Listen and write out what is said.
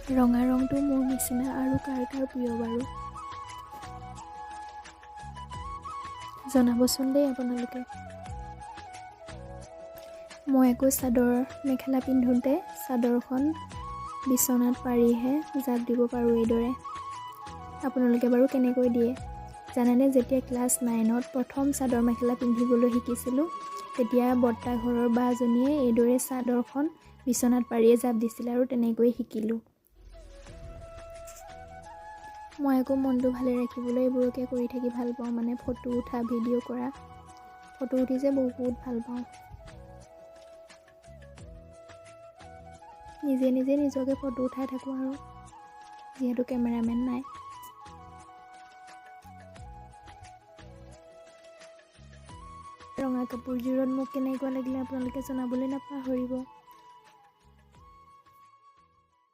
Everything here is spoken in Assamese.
ৰঙা ৰংটো মোৰ নিচিনা আৰু কাৰ কাৰ প্ৰিয় বাৰু জনাবচোন দেই আপোনালোকে। মই আকৌ চাদৰ মেখেলা পিন্ধোঁতে চাদৰখন বিচনাত পাৰিহে জাপ দিব পাৰোঁ এইদৰে। আপোনালোকে বাৰু কেনেকৈ দিয়ে জানেনে? যেতিয়া ক্লাছ 9ত প্ৰথম চাদৰ মেখেলা পিন্ধিবলৈ শিকিছিলোঁ তেতিয়া বৰ্তা ঘৰৰ বাজনীয়ে এইদৰে চাদৰখন বিচনাত পাৰিয়ে জাপ দিছিলে আৰু তেনেকৈয়ে শিকিলোঁ। মই আকৌ মনটো ভালে ৰাখিবলৈ এইবোৰকে কৰি থাকি ভাল পাওঁ, মানে ফটো উঠা, ভিডিঅ' কৰা। ফটো উঠি যে বহুত ভাল পাওঁ। নিজে নিজকে ফটো উঠাই থাকোঁ আৰু যিহেতু কেমেৰামেন নাই। ৰঙা কাপোৰযোৰত মোক কেনেকুৱা লাগিলে আপোনালোকে জনাবলৈ নাপাহৰিব।